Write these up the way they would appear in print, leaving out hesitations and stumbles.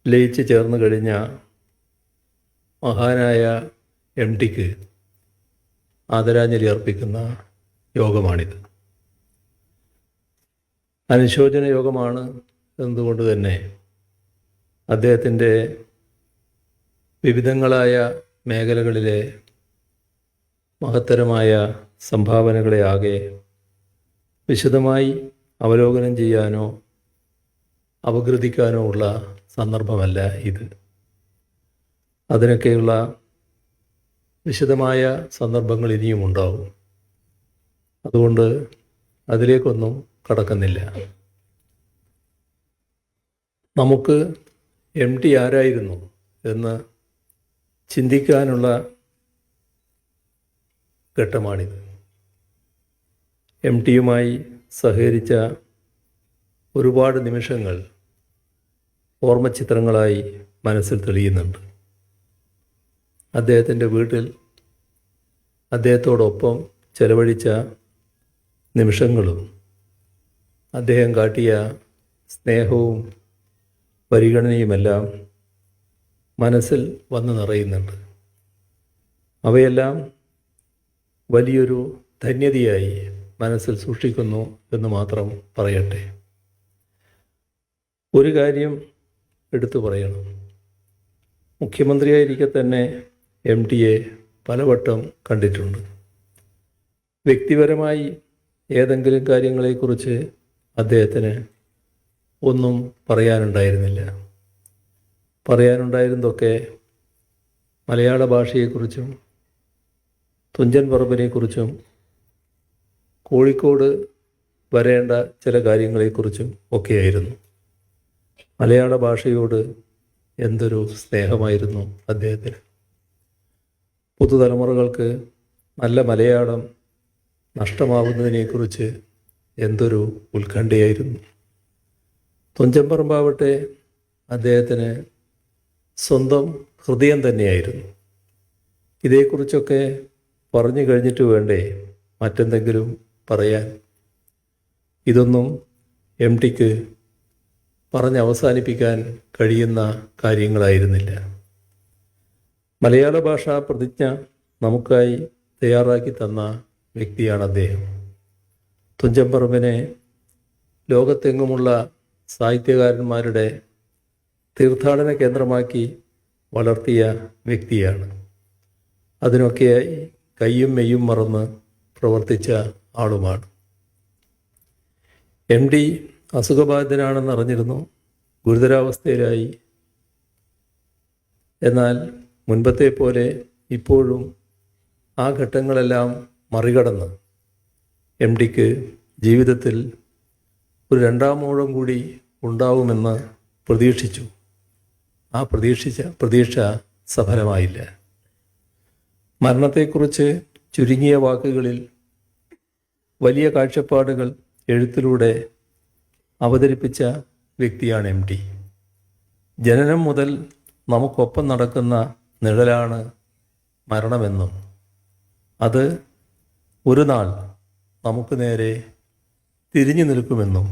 ലയിച്ച് ചേർന്ന് കഴിഞ്ഞ മഹാനായ എം ടിക്ക് ആദരാഞ്ജലി അർപ്പിക്കുന്ന യോഗമാണിത്. അനുശോചന യോഗമാണ് എന്നതുകൊണ്ട് തന്നെ അദ്ദേഹത്തിൻ്റെ വിവിധങ്ങളായ മേഖലകളിലെ മഹത്തരമായ സംഭാവനകളെ ആകെ വിശദമായി അവലോകനം ചെയ്യാനോ അപഗ്രഥിക്കാനോ ഉള്ള സന്ദർഭമല്ല ഇത്. അതിനൊക്കെയുള്ള വിശദമായ സന്ദർഭങ്ങൾ ഇനിയും ഉണ്ടാവും. അതുകൊണ്ട് അതിലേക്കൊന്നും കടക്കുന്നില്ല. നമുക്ക് എം ടി ആരായിരുന്നു എന്ന് ചിന്തിക്കാനുള്ള ഘട്ടമാണിത്. എം ടിയുമായി സഹകരിച്ച ഒരുപാട് നിമിഷങ്ങൾ ഓർമ്മചിത്രങ്ങളായി മനസ്സിൽ തെളിയുന്നുണ്ട്. അദ്ദേഹത്തിൻ്റെ വീട്ടിൽ അദ്ദേഹത്തോടൊപ്പം ചെലവഴിച്ച നിമിഷങ്ങളും അദ്ദേഹം കാട്ടിയ സ്നേഹവും പരിഗണനയുമെല്ലാം മനസ്സിൽ വന്ന് നിറയുന്നുണ്ട്. അവയെല്ലാം വലിയൊരു ധന്യതയായി മനസ്സിൽ സൂക്ഷിക്കുന്നു എന്ന് മാത്രം പറയട്ടെ. ഒരു കാര്യം എടുത്തു പറയണം. മുഖ്യമന്ത്രിയായിരിക്കെ തന്നെ എം ടിയെ പലവട്ടം കണ്ടിട്ടുണ്ട്. വ്യക്തിപരമായി ഏതെങ്കിലും കാര്യങ്ങളെക്കുറിച്ച് അദ്ദേഹത്തിന് ഒന്നും പറയാനുണ്ടായിരുന്നില്ല. പറയാനുണ്ടായിരുന്നതൊക്കെ മലയാള ഭാഷയെക്കുറിച്ചും തുഞ്ചൻ പറമ്പിനെക്കുറിച്ചും കോഴിക്കോട് വരേണ്ട ചില കാര്യങ്ങളെക്കുറിച്ചും ഒക്കെയായിരുന്നു. മലയാള ഭാഷയോട് എന്തൊരു സ്നേഹമായിരുന്നു അദ്ദേഹത്തിന്. പുതുതലമുറകൾക്ക് നല്ല മലയാളം നഷ്ടമാവുന്നതിനെക്കുറിച്ച് എന്തൊരു ഉത്കണ്ഠയായിരുന്നു. തുഞ്ചൻ പറമ്പാവട്ടെ അദ്ദേഹത്തിന് സ്വന്തം ഹൃദയം തന്നെയായിരുന്നു. ഇതേക്കുറിച്ചൊക്കെ പറഞ്ഞു കഴിഞ്ഞിട്ട് വേണ്ടേ മറ്റെന്തെങ്കിലും പറയാൻ? ഇതൊന്നും എം ടിക്ക് പറഞ്ഞവസാനിപ്പിക്കാൻ കഴിയുന്ന കാര്യങ്ങളായിരുന്നില്ല. മലയാള ഭാഷാ പ്രതിജ്ഞ നമുക്കായി തയ്യാറാക്കി തന്ന വ്യക്തിയാണ് അദ്ദേഹം. തുഞ്ചൻ പറമ്പിനെ ലോകത്തെങ്ങുമുള്ള സാഹിത്യകാരന്മാരുടെ തീർത്ഥാടന കേന്ദ്രമാക്കി വളർത്തിയ വ്യക്തിയാണ്. അതിനൊക്കെയായി കയ്യും മെയ്യും മറന്ന് പ്രവർത്തിച്ച ആളുമാണ്. എം ടി അസുഖബാധിതനാണെന്ന് അറിഞ്ഞിരുന്നു. ഗുരുതരാവസ്ഥയിലായി. എന്നാൽ മുൻപത്തെ പോലെ ഇപ്പോഴും ആ ഘട്ടങ്ങളെല്ലാം മറികടന്ന് എം ടിക്ക് ജീവിതത്തിൽ ഒരു രണ്ടാം ഊഴം കൂടി ഉണ്ടാവുമെന്ന് പ്രതീക്ഷിച്ചു. ആ പ്രതീക്ഷ സഫലമായില്ല. മരണത്തെക്കുറിച്ച് ചുരുങ്ങിയ വാക്കുകളിൽ വലിയ കാഴ്ചപ്പാടുകൾ എഴുത്തിലൂടെ അവതരിപ്പിച്ച വ്യക്തിയാണ് എം ടി. ജനനം മുതൽ നമുക്കൊപ്പം നടക്കുന്ന നിഴലാണ് മരണമെന്നും അത് ഒരു നാൾ നമുക്ക് നേരെ തിരിഞ്ഞു നിൽക്കുമെന്നും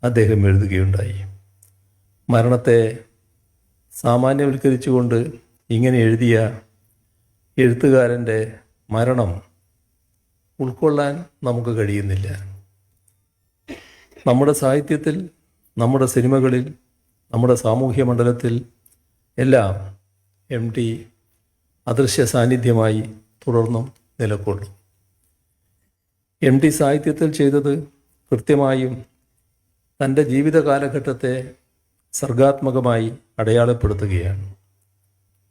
അദ്ദേഹം എഴുതുകയുണ്ടായി. മരണത്തെ സാമാന്യവൽക്കരിച്ചുകൊണ്ട് ഇങ്ങനെ എഴുതിയ എഴുത്തുകാരൻ്റെ മരണം ഉൾക്കൊള്ളാൻ നമുക്ക് കഴിയുന്നില്ല. നമ്മുടെ സാഹിത്യത്തിൽ, നമ്മുടെ സിനിമകളിൽ, നമ്മുടെ സാമൂഹ്യ മണ്ഡലത്തിൽ എല്ലാം എം ടി അദൃശ്യ സാന്നിധ്യമായി തുടർന്നും നിലകൊള്ളും. എം ടി സാഹിത്യത്തിൽ ചെയ്തത് കൃത്യമായും തൻ്റെ ജീവിത കാലഘട്ടത്തെ സർഗാത്മകമായി അടയാളപ്പെടുത്തുകയാണ്.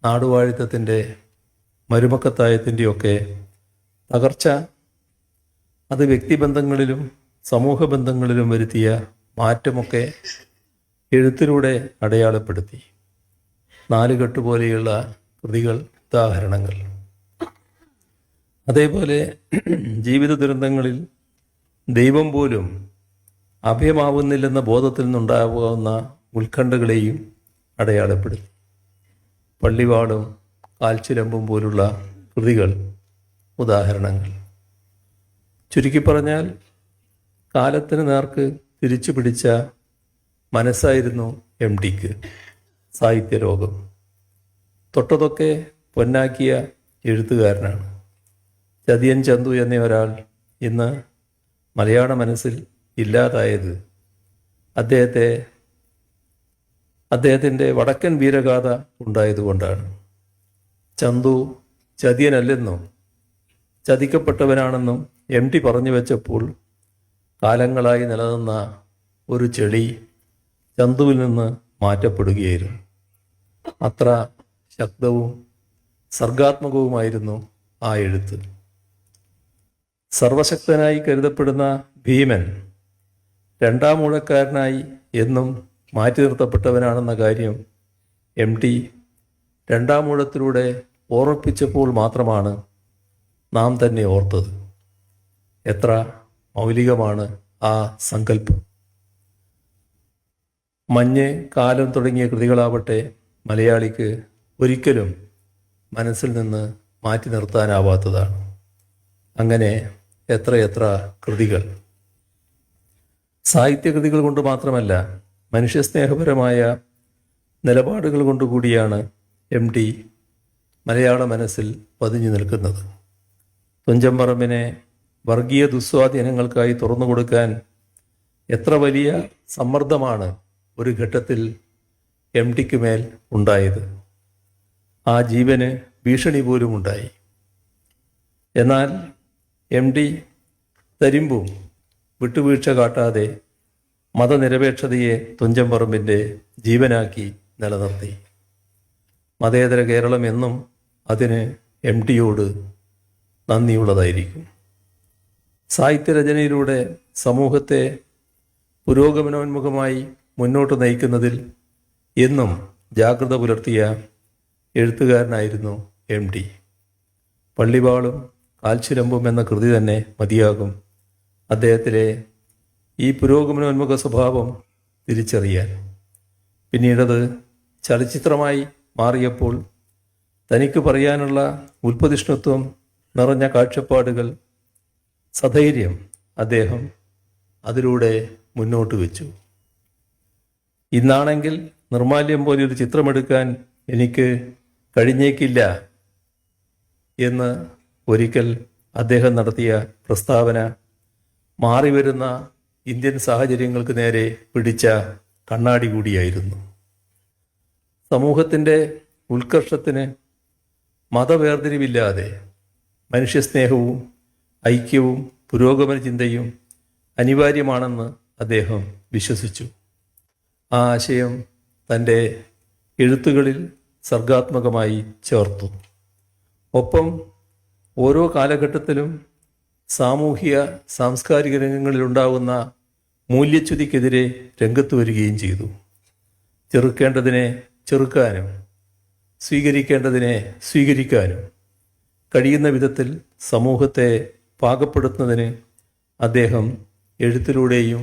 നാടുവാഴിത്തത്തിൻ്റെ മരുമക്കത്തായത്തിൻ്റെയൊക്കെ തകർച്ച അത് വ്യക്തിബന്ധങ്ങളിലും സമൂഹ ബന്ധങ്ങളിലും വരുത്തിയ മാറ്റമൊക്കെ എഴുത്തിലൂടെ അടയാളപ്പെടുത്തി. നാലുകെട്ട് പോലെയുള്ള കൃതികൾ ഉദാഹരണങ്ങൾ. അതേപോലെ ജീവിത ദുരന്തങ്ങളിൽ ദൈവം പോലും അഭയമാവുന്നില്ലെന്ന ബോധത്തിൽ നിന്നുണ്ടാകാവുന്ന ഉത്കണ്ഠകളെയും അടയാളപ്പെടുത്തി. പള്ളിവാളും കാൽച്ചിലമ്പും പോലുള്ള കൃതികൾ ഉദാഹരണങ്ങൾ. ചുരുക്കി പറഞ്ഞാൽ കാലത്തിന് നേർക്ക് തിരിച്ചു പിടിച്ച മനസ്സായിരുന്നു എം ടിക്ക് സാഹിത്യലോകം. തൊട്ടതൊക്കെ പൊന്നാക്കിയ എഴുത്തുകാരനാണ്. ചതിയൻ ചന്തു എന്ന ഒരാൾ ഇന്ന് മലയാള മനസ്സിൽ ഇല്ലാതായത് അദ്ദേഹത്തിൻ്റെ വടക്കൻ വീരഗാഥ ഉണ്ടായതുകൊണ്ടാണ്. ചന്തു ചതിയനല്ലെന്നും ചതിക്കപ്പെട്ടവനാണെന്നും എം ടി പറഞ്ഞു വെച്ചപ്പോൾ കാലങ്ങളായി നിലനിന്ന ഒരു ചെളി ചന്തുവിൽ നിന്ന് മാറ്റപ്പെടുകയായിരുന്നു. അത്ര ശക്തവും സർഗാത്മകവുമായിരുന്നു ആ എഴുത്ത്. സർവശക്തനായി കരുതപ്പെടുന്ന ഭീമൻ രണ്ടാം ഊഴക്കാരനായി എന്നും മാറ്റി നിർത്തപ്പെട്ടവനാണെന്ന കാര്യം എം ടി രണ്ടാം ഊഴത്തിലൂടെ ഓർമ്മിപ്പിച്ചപ്പോൾ മാത്രമാണ് നാം തന്നെ ഓർത്തത്. എത്ര മൗലികമാണ് ആ സങ്കല്പം. മഞ്ഞ്, കാലം തുടങ്ങിയ കൃതികളാവട്ടെ മലയാളിക്ക് ഒരിക്കലും മനസ്സിൽ നിന്ന് മാറ്റി നിർത്താനാവാത്തതാണ്. അങ്ങനെ എത്രയെത്ര കൃതികൾ. സാഹിത്യകൃതികൾ കൊണ്ട് മാത്രമല്ല, മനുഷ്യസ്നേഹപരമായ നിലപാടുകൾ കൊണ്ടുകൂടിയാണ് എം ടി മലയാള മനസ്സിൽ പതിഞ്ഞു നിൽക്കുന്നത്. തുഞ്ചൻപറമ്പിനെ വർഗീയ ദുസ്വാധീനങ്ങൾക്കായി തുറന്നു കൊടുക്കാൻ എത്ര വലിയ സമ്മർദ്ദമാണ് ഒരു ഘട്ടത്തിൽ എം ടിക്ക് മേൽ ഉണ്ടായത്. ആ ജീവന് ഭീഷണി പോലും ഉണ്ടായി. എന്നാൽ എം ടി തരിമ്പും വിട്ടുവീഴ്ച കാട്ടാതെ മതനിരപേക്ഷതയെ തുഞ്ചൻപറമ്പിൻ്റെ ജീവനാക്കി നിലനിർത്തി. മതേതര കേരളം എന്നും അതിന് എം ടിയോട് നന്ദിയുള്ളതായിരിക്കും. സാഹിത്യരചനയിലൂടെ സമൂഹത്തെ പുരോഗമനോന്മുഖമായി മുന്നോട്ട് നയിക്കുന്നതിൽ എന്നും ജാഗ്രത പുലർത്തിയ എഴുത്തുകാരനായിരുന്നു എം ടി. പള്ളിവാളും കാൽച്ചിലമ്പും എന്ന കൃതി തന്നെ മതിയാകും അദ്ദേഹത്തിലെ ഈ പുരോഗമനോന്മുഖ സ്വഭാവം തിരിച്ചറിയാൻ. പിന്നീടത് ചലച്ചിത്രമായി മാറിയപ്പോൾ തനിക്ക് പറയാനുള്ള ഉൽപ്പതിഷ്ണുത്വം നിറഞ്ഞ കാഴ്ചപ്പാടുകൾ സധൈര്യം അദ്ദേഹം അതിലൂടെ മുന്നോട്ട് വെച്ചു. ഇന്നാണെങ്കിൽ നിർമാല്യം പോലെ ഒരു ചിത്രമെടുക്കാൻ എനിക്ക് കഴിഞ്ഞേക്കില്ല എന്ന് ഒരിക്കൽ അദ്ദേഹം നടത്തിയ പ്രസ്താവന മാറിവരുന്ന ഇന്ത്യൻ സാഹചര്യങ്ങൾക്ക് നേരെ പിടിച്ച കണ്ണാടി കൂടിയായിരുന്നു. സമൂഹത്തിൻ്റെ ഉത്കർഷത്തിന് മതവേർതിരിവില്ലാതെ മനുഷ്യസ്നേഹവും ഐക്യവും പുരോഗമന ചിന്തയും അനിവാര്യമാണെന്ന് അദ്ദേഹം വിശ്വസിച്ചു. ആ ആശയം തൻ്റെ എഴുത്തുകളിൽ സർഗാത്മകമായി ചേർത്തു. ഒപ്പം ഓരോ കാലഘട്ടത്തിലും സാമൂഹിക സാംസ്കാരിക രംഗങ്ങളിലുണ്ടാകുന്ന മൂല്യച്യുതിക്കെതിരെ രംഗത്ത് വരികയും ചെയ്തു. ചെറുക്കേണ്ടതിനെ ചെറുക്കാനും സ്വീകരിക്കേണ്ടതിനെ സ്വീകരിക്കാനും കഴിയുന്ന വിധത്തിൽ സമൂഹത്തെ പാകപ്പെടുത്തുന്നതിന് അദ്ദേഹം എഴുത്തിലൂടെയും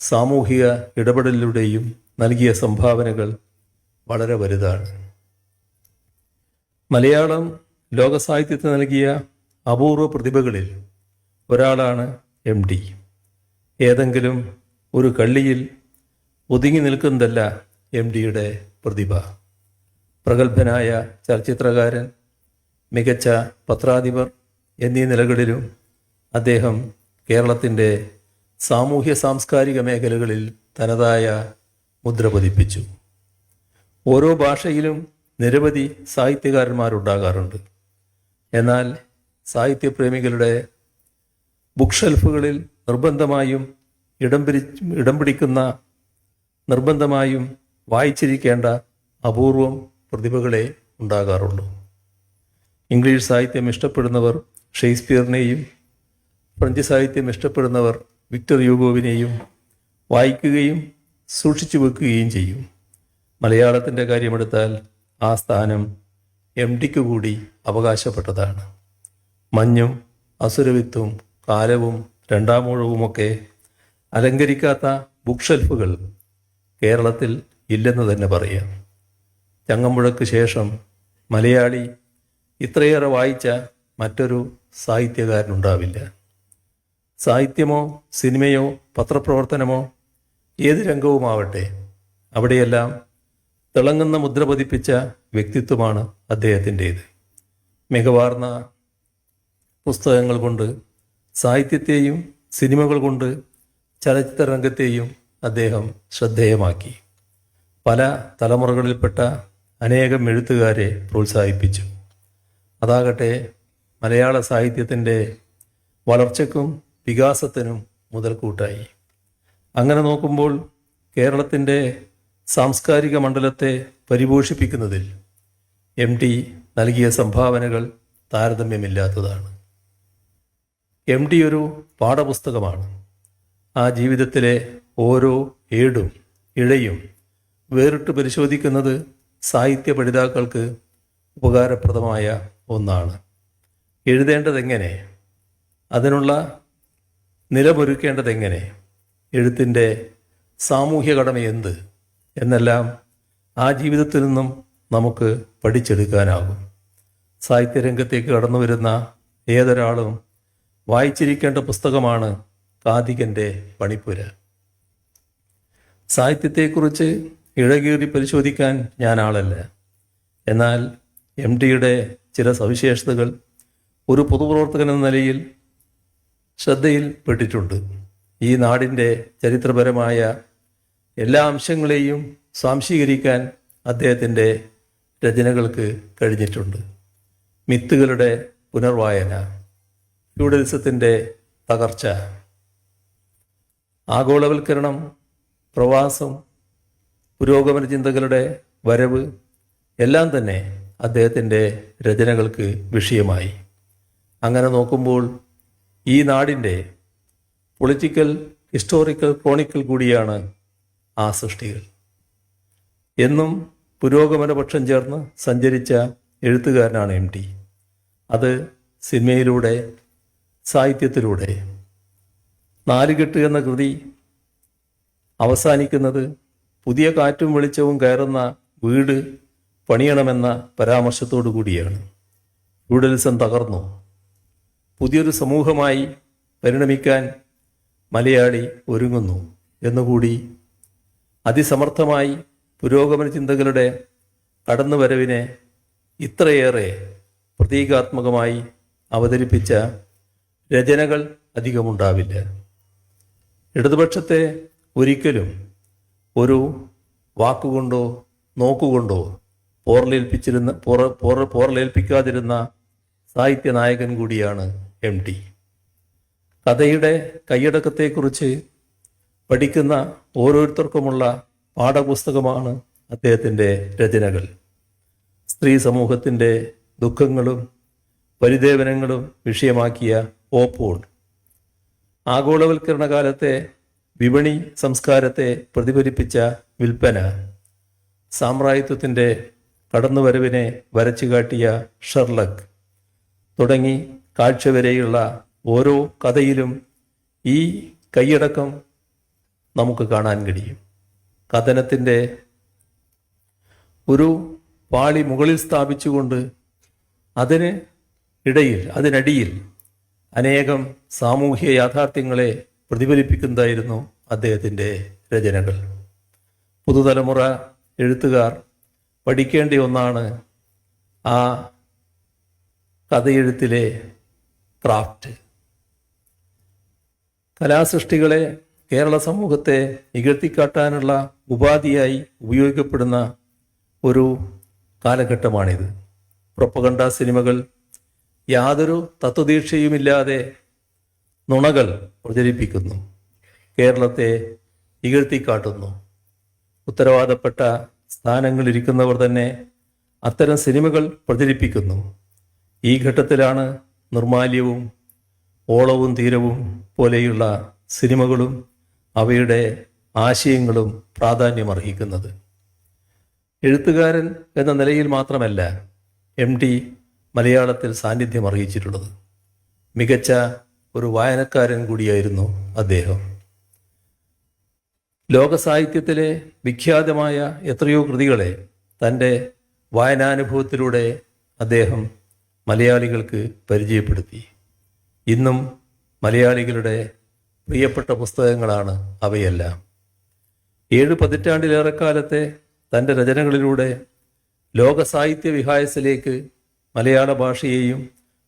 സാമൂഹിക ഇടപെടലിലൂടെയും നൽകിയ സംഭാവനകൾ വളരെ വലുതാണ്. മലയാളം ലോകസാഹിത്യത്തിന് നൽകിയ അപൂർവ പ്രതിഭകളിൽ ഒരാളാണ് എം ടി. ഏതെങ്കിലും ഒരു കള്ളിയിൽ ഒതുങ്ങി നിൽക്കുന്നതല്ല എം ടിയുടെ പ്രതിഭ. പ്രഗത്ഭനായ ചലച്ചിത്രകാരൻ, മികച്ച പത്രാധിപർ എന്നീ നിലകളിലും അദ്ദേഹം കേരളത്തിൻ്റെ സാമൂഹ്യ സാംസ്കാരിക മേഖലകളിൽ തനതായ മുദ്ര പതിപ്പിച്ചു. ഓരോ ഭാഷയിലും നിരവധി സാഹിത്യകാരന്മാരുണ്ടാകാറുണ്ട്. എന്നാൽ സാഹിത്യപ്രേമികളുടെ ബുക്ക് ഷെൽഫുകളിൽ നിർബന്ധമായും ഇടം പിടിക്കുന്ന നിർബന്ധമായും വായിച്ചിരിക്കേണ്ട അപൂർവം പ്രതിഭകളെ ഉണ്ടാകാറുള്ളൂ. ഇംഗ്ലീഷ് സാഹിത്യം ഇഷ്ടപ്പെടുന്നവർ ഷേക്സ്പിയറിനെയും ഫ്രഞ്ച് സാഹിത്യം ഇഷ്ടപ്പെടുന്നവർ വിക്ടർ യൂഗോവിനെയും വായിക്കുകയും സൂക്ഷിച്ചു വെക്കുകയും ചെയ്യും. മലയാളത്തിൻ്റെ കാര്യമെടുത്താൽ ആ സ്ഥാനം എം ടിക്ക് കൂടി അവകാശപ്പെട്ടതാണ്. മഞ്ഞും അസുരവിത്തും കാലവും രണ്ടാമൂഴവുമൊക്കെ അലങ്കരിക്കാത്ത ബുക്ക് ഷെൽഫുകൾ കേരളത്തിൽ ഇല്ലെന്ന് തന്നെ പറയാം. ചങ്ങമ്പുഴയ്ക്ക് ശേഷം മലയാളി ഇത്രയേറെ വായിച്ച മറ്റൊരു സാഹിത്യകാരനുണ്ടാവില്ല. സാഹിത്യമോ സിനിമയോ പത്രപ്രവർത്തനമോ ഏത് രംഗവുമാവട്ടെ അവിടെയെല്ലാം തിളങ്ങുന്ന മുദ്ര പതിപ്പിച്ച വ്യക്തിത്വമാണ് അദ്ദേഹത്തിൻ്റേത്. മികവാർന്ന പുസ്തകങ്ങൾ കൊണ്ട്, സാഹിത്യത്തെയും സിനിമകൾ കൊണ്ട് ചലച്ചിത്ര രംഗത്തെയും അദ്ദേഹം ശ്രദ്ധേയമാക്കി. പല തലമുറകളിൽപ്പെട്ട അനേകം എഴുത്തുകാരെ പ്രോത്സാഹിപ്പിച്ചു. അതാകട്ടെ മലയാള സാഹിത്യത്തിൻ്റെ വളർച്ചയ്ക്കും വികാസത്തിനും മുതൽക്കൂട്ടായി. അങ്ങനെ നോക്കുമ്പോൾ കേരളത്തിൻ്റെ സാംസ്കാരിക മണ്ഡലത്തെ പരിപോഷിപ്പിക്കുന്നതിൽ MT നൽകിയ സംഭാവനകൾ താരതമ്യമില്ലാത്തതാണ്. MT ഒരു പാഠപുസ്തകമാണ്. ആ ജീവിതത്തിലെ ഓരോ ഏടും ഇഴയും വേറിട്ട് പരിശോധിക്കുന്നത് സാഹിത്യ പഠിതാക്കൾക്ക് ഉപകാരപ്രദമായ ഒന്നാണ്. എഴുതേണ്ടതെങ്ങനെ, അതിനുള്ള നിലമൊരുക്കേണ്ടതെങ്ങനെ, എഴുത്തിൻ്റെ സാമൂഹ്യ കടമ എന്ത് എന്നെല്ലാം ആ ജീവിതത്തിൽ നിന്നും നമുക്ക് പഠിച്ചെടുക്കാനാകും. സാഹിത്യരംഗത്തേക്ക് കടന്നു വരുന്ന ഏതൊരാളും വായിച്ചിരിക്കേണ്ട പുസ്തകമാണ് കാതികൻ്റെ പണിപ്പുര. സാഹിത്യത്തെക്കുറിച്ച് ഇഴകീറി പരിശോധിക്കാൻ ഞാൻ ആളല്ല. എന്നാൽ MTയുടെ ചില സവിശേഷതകൾ ഒരു പൊതുപ്രവർത്തകൻ എന്ന നിലയിൽ ശ്രദ്ധയിൽപ്പെട്ടിട്ടുണ്ട്. ഈ നാടിൻ്റെ ചരിത്രപരമായ എല്ലാ അംശങ്ങളെയും സ്വാംശീകരിക്കാൻ അദ്ദേഹത്തിൻ്റെ രചനകൾക്ക് കഴിഞ്ഞിട്ടുണ്ട്. മിത്തുകളുടെ പുനർവായന, ഫ്യൂഡലിസത്തിൻ്റെ തകർച്ച, ആഗോളവൽക്കരണം, പ്രവാസം, പുരോഗമന ചിന്തകളുടെ വരവ് എല്ലാം തന്നെ അദ്ദേഹത്തിൻ്റെ രചനകൾക്ക് വിഷയമായി. അങ്ങനെ നോക്കുമ്പോൾ ഈ നാടിൻ്റെ പൊളിറ്റിക്കൽ ഹിസ്റ്റോറിക്കൽ ക്രോണിക്കൽ കൂടിയാണ് ആ സൃഷ്ടികൾ. എന്നും പുരോഗമനപക്ഷം ചേർന്ന് സഞ്ചരിച്ച എഴുത്തുകാരനാണ് MT. അത് സിനിമയിലൂടെ, സാഹിത്യത്തിലൂടെ. നാലുകെട്ട് എന്ന കൃതി അവസാനിക്കുന്നത് പുതിയ കാറ്റും വെളിച്ചവും കയറുന്ന വീട് പണിയണമെന്ന പരാമർശത്തോടു കൂടിയാണ്. ഫ്യൂഡലിസം തകർന്നു, പുതിയൊരു സമൂഹമായി പരിണമിക്കാൻ മലയാളി ഒരുങ്ങുന്നു എന്നുകൂടി അതിസമർത്ഥമായി പുരോഗമന ചിന്തകളുടെ കടന്നുവരവിനെ ഇത്രയേറെ പ്രതീകാത്മകമായി അവതരിപ്പിച്ച രചനകൾ അധികമുണ്ടാവില്ല. ഇടതുപക്ഷത്തെ ഒരിക്കലും ഒരു വാക്കുകൊണ്ടോ നോക്കുകൊണ്ടോ പോറലേൽപ്പിക്കാതിരുന്ന സാഹിത്യനായകൻ കൂടിയാണ് MT. കഥയുടെ കൈയടക്കത്തെക്കുറിച്ച് പഠിക്കുന്ന ഓരോരുത്തർക്കുമുള്ള പാഠപുസ്തകമാണ് അദ്ദേഹത്തിൻ്റെ രചനകൾ. സ്ത്രീ സമൂഹത്തിൻ്റെ ദുഃഖങ്ങളും പരിദേവനങ്ങളും വിഷയമാക്കിയ ഓപ്പോൾ, ആഗോളവൽക്കരണ കാലത്തെ വിപണി സംസ്കാരത്തെ പ്രതിഫലിപ്പിച്ച വിൽപ്പന, സാമ്രാജ്യത്വത്തിൻ്റെ കടന്നുവരവിനെ വരച്ചുകാട്ടിയ ഷെർലക് തുടങ്ങി കാഴ്ച വരെയുള്ള ഓരോ കഥയിലും ഈ കൈയടക്കം നമുക്ക് കാണാൻ കഴിയും. കഥനത്തിൻ്റെ ഒരു പാളി മുകളിൽ സ്ഥാപിച്ചുകൊണ്ട് അതിനടിയിൽ അനേകം സാമൂഹ്യ യാഥാർത്ഥ്യങ്ങളെ പ്രതിഫലിപ്പിക്കുന്നതായിരുന്നു അദ്ദേഹത്തിൻ്റെ രചനകൾ. പുതുതലമുറ എഴുത്തുകാർ പഠിക്കേണ്ട ഒന്നാണ് ആ കഥയെഴുത്തിലെ ക്രാഫ്റ്റ്. കലാസൃഷ്ടികളെ കേരള സമൂഹത്തെ ഇകഴ്ത്തിക്കാട്ടാനുള്ള ഉപാധിയായി ഉപയോഗിക്കപ്പെടുന്ന ഒരു കാലഘട്ടമാണിത്. പ്രൊപ്പഗണ്ട സിനിമകൾ യാതൊരു തത്വദീക്ഷയുമില്ലാതെ നുണകൾ പ്രചരിപ്പിക്കുന്നു, കേരളത്തെ ഇകഴ്ത്തിക്കാട്ടുന്നു. ഉത്തരവാദപ്പെട്ട സ്ഥാനങ്ങളിരിക്കുന്നവർ തന്നെ അത്തരം സിനിമകൾ പ്രചരിപ്പിക്കുന്നു. ഈ ഘട്ടത്തിലാണ് നിർമാല്യവും ഓളവും തീരവും പോലെയുള്ള സിനിമകളും അവയുടെ ആശയങ്ങളും പ്രാധാന്യമർഹിക്കുന്നത്. എഴുത്തുകാരൻ എന്ന നിലയിൽ മാത്രമല്ല MT മലയാളത്തിൽ സാന്നിധ്യം അറിയിച്ചിട്ടുള്ളത്. മികച്ച ഒരു വായനക്കാരൻ കൂടിയായിരുന്നു അദ്ദേഹം. ലോകസാഹിത്യത്തിലെ വിഖ്യാതമായ എത്രയോ കൃതികളെ തൻ്റെ വായനാനുഭവത്തിലൂടെ അദ്ദേഹം മലയാളികൾക്ക് പരിചയപ്പെടുത്തി. ഇന്നും മലയാളികളുടെ പ്രിയപ്പെട്ട പുസ്തകങ്ങളാണ് അവയെല്ലാം. 7 പതിറ്റാണ്ടിലേറെക്കാലത്തെ തൻ്റെ രചനകളിലൂടെ ലോക സാഹിത്യ വിഹായസിലേക്ക് മലയാള ഭാഷയെയും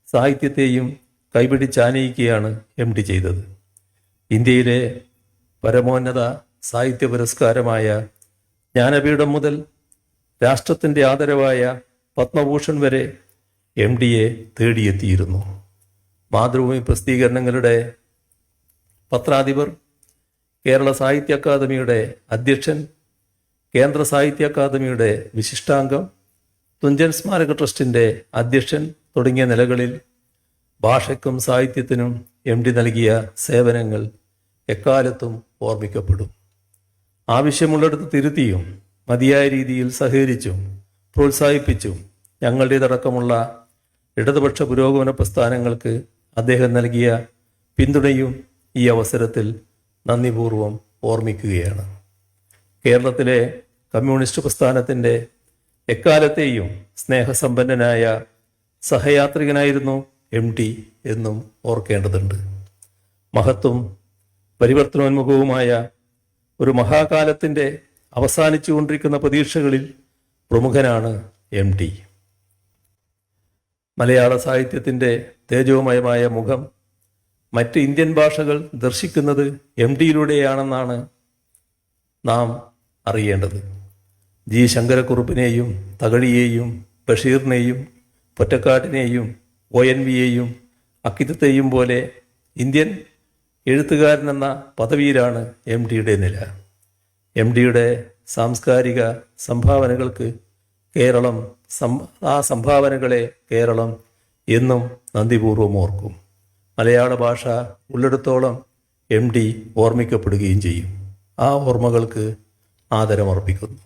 സാഹിത്യത്തെയും കൈപിടിച്ചാനയിക്കുകയാണ് എം ടി ചെയ്തത്. ഇന്ത്യയിലെ പരമോന്നത സാഹിത്യ പുരസ്കാരമായ ജ്ഞാനപീഠം മുതൽ രാഷ്ട്രത്തിൻ്റെ ആദരവായ പത്മഭൂഷൺ വരെ എം ടിയെ തേടിയെത്തിയിരുന്നു. മാതൃഭൂമി പ്രസിദ്ധീകരണങ്ങളുടെ പത്രാധിപർ, കേരള സാഹിത്യ അക്കാദമിയുടെ അധ്യക്ഷൻ, കേന്ദ്ര സാഹിത്യ അക്കാദമിയുടെ വിശിഷ്ടാംഗം, തുഞ്ചൻ സ്മാരക ട്രസ്റ്റിൻ്റെ അധ്യക്ഷൻ തുടങ്ങിയ നിലകളിൽ ഭാഷയ്ക്കും സാഹിത്യത്തിനും എം ടി നൽകിയ സേവനങ്ങൾ എക്കാലത്തും ഓർമ്മിക്കപ്പെടും. ആവശ്യമുള്ളിടത്ത് തിരുത്തിയും മതിയായ രീതിയിൽ സഹകരിച്ചും പ്രോത്സാഹിപ്പിച്ചും ഞങ്ങളുടേതടക്കമുള്ള ഇടതുപക്ഷ പുരോഗമന പ്രസ്ഥാനങ്ങൾക്ക് അദ്ദേഹം നൽകിയ പിന്തുണയും ഈ അവസരത്തിൽ നന്ദിപൂർവം ഓർമ്മിക്കുകയാണ്. കേരളത്തിലെ കമ്മ്യൂണിസ്റ്റ് പ്രസ്ഥാനത്തിൻ്റെ എക്കാലത്തെയും സ്നേഹസമ്പന്നനായ സഹയാത്രികനായിരുന്നു എം ടി എന്നും ഓർക്കേണ്ടതുണ്ട്. മഹത്തും പരിവർത്തനോന്മുഖവുമായ ഒരു മഹാകാലത്തിൻ്റെ അവസാനിച്ചുകൊണ്ടിരിക്കുന്ന പ്രതീക്ഷകളിൽ പ്രമുഖനാണ് എം ടി. മലയാള സാഹിത്യത്തിൻ്റെ തേജോമയമായ മുഖം മറ്റ് ഇന്ത്യൻ ഭാഷകൾ ദർശിക്കുന്നത് എം ടിയിലൂടെയാണെന്നാണ് നാം അറിയേണ്ടത്. ജി ശങ്കരക്കുറുപ്പിനെയും തകഴിയെയും ബഷീറിനെയും പൊറ്റക്കാട്ടിനെയും ONVയെയും അക്കിത്തത്തെയും പോലെ ഇന്ത്യൻ എഴുത്തുകാരനെന്ന പദവിയിലാണ് എം ടിയുടെ നില. എം ടിയുടെ സാംസ്കാരിക സംഭാവനകൾക്ക് ആ സംഭാവനകളെ കേരളം എന്നും നന്ദിപൂർവ്വം ഓർക്കും. മലയാള ഭാഷ ഉള്ളിടത്തോളം എം ടി ഓർമ്മിക്കപ്പെടുകയും ചെയ്യും. ആ ഓർമ്മകൾക്ക് ആദരമർപ്പിക്കുന്നു.